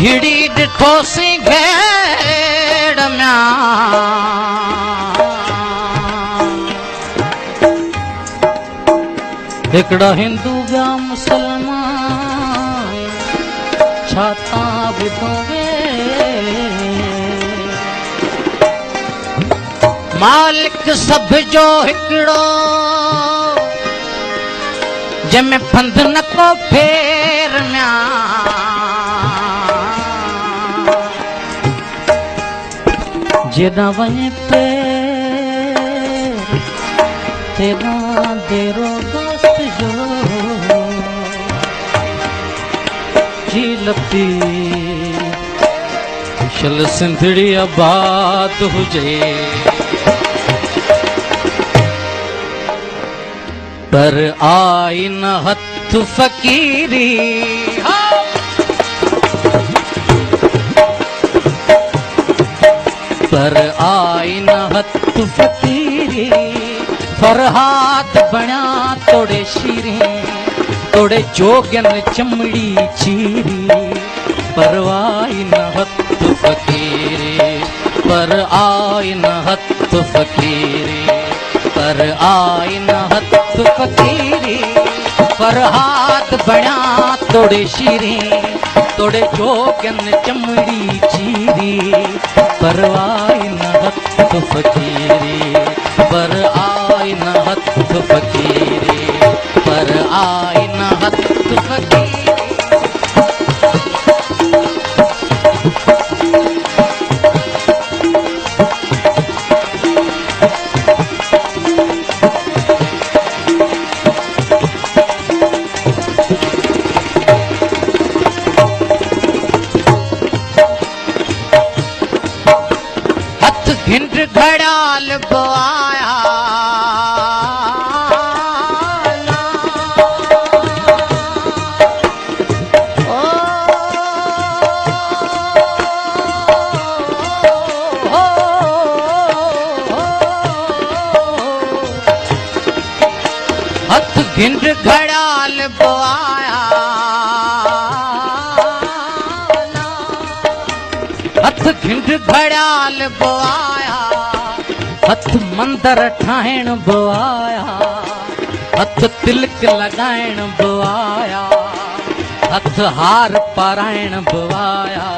घिड़ी डिठो सी घेड़ म्या हिकड़ा हिंदू या मुसलमान छाता बिदोगे मालिक सब जो हिकड़ो जंहिंमें फंद न को फेर म्या जेदा वने पे तेरा देरो दोस्त जो जी लगती शल सिंधड़ी आबाद हुजे पर आई न हथ फकीरी पर आई न हथ फकीरी फरहाद बण्या तोड़े शीरी तोड़े जोगन चमड़ी चीरी पर आई न हथ फकीरी पर आई न हथ फकीरी पर आई न हथ फकीरी फरहाद बण्या तोड़े शीरी तोड़े जोगन चमड़ी चीरी पर आई न हथ फकीरी पर आई न हथ फकीरी पर आई न हथ फकीरी घिंड घड़ाल बोआया हथ घिंड घड़ाल बोआया हथ घिंड घड़ाल बोआया हथ मंदर ठाहिण बोआया हथ तिलक लगाइण बोआया हथ हार पाराइण बोआया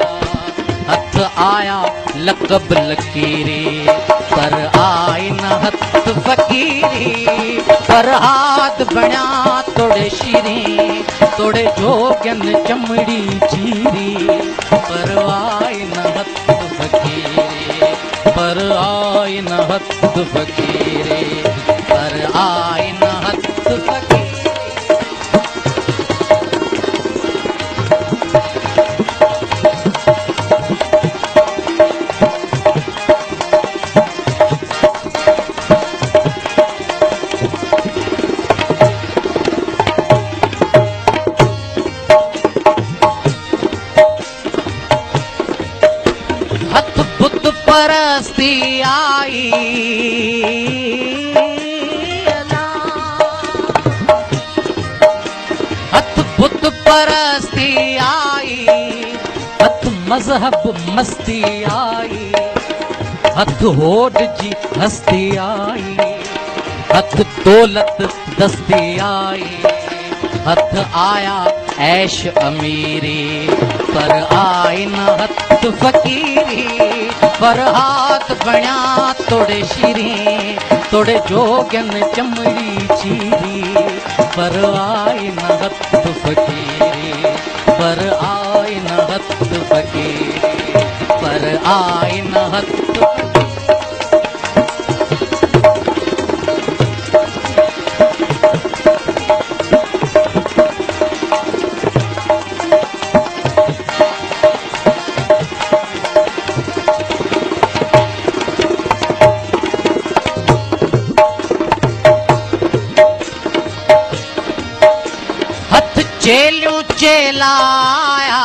हथ आया लकब लकीरी पर आई न हथ फकीरी पर हाथ बण्या तोड़े शीरी तोड़े जोगन चमड़ी चीरी पर आई न हथ फकीरी पर आई न हथ फकीरी पर आई न हथ फकीरी परस्ती आई हथ बुत परस्ती आई हथ मजहब मस्ती आई, हथ होड जी हस्ती आई, हथ दौलत दस्ती आई, हथ आया ऐश अमीरी, पर आई न हथ फकीरी, पर हाथ बण्या तोड़े शीरी, तोड़े जोगन चमड़ी चीरी, पर आई न हथ फकीरी, पर आई न हथ फकीरी, पर आई न हथ चेलू चेलाया,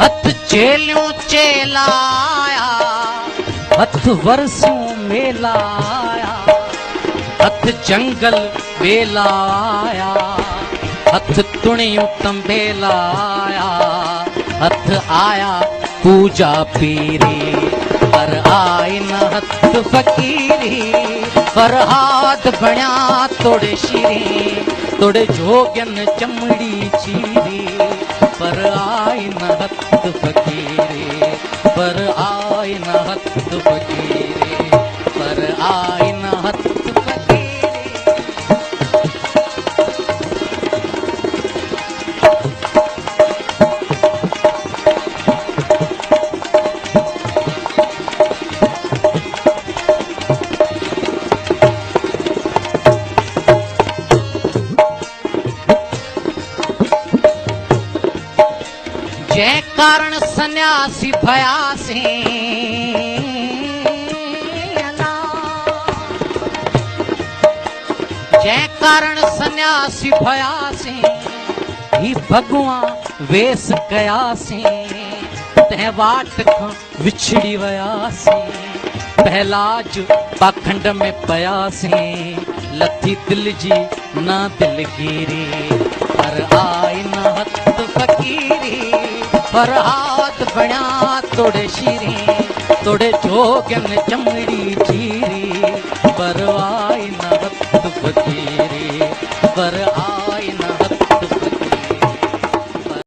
हथ चेलू चेलाया, हथ वरसों मेलाया, हथ जंगल बेलाया, हथ तुणियों तंबेलाया, हथ आया पूजा पीरी, पर आई न हथ फकीरी, पर हाथ बण्या तोड़े शीरी, तोड़े जोगन चमड़ी चीरी, पर आई न हथ फकीरी, पर आई न हथ फकीरी, पर आई न हथ फकीरी। जै कारण सन्यासी भयासे, जै कारण सन्यासी भयासे, ही भगवान वेस कयासे, तै वाट खां विछड़ी वयासे, पहलाज पाखंड में पयासे, लथी दिल जी ना दिलगिरी, पर आई न हथ फकीरी, पर हाथ बण्या तोड़े शीरी, तोड़े जोगन चमड़ी चीरी, पर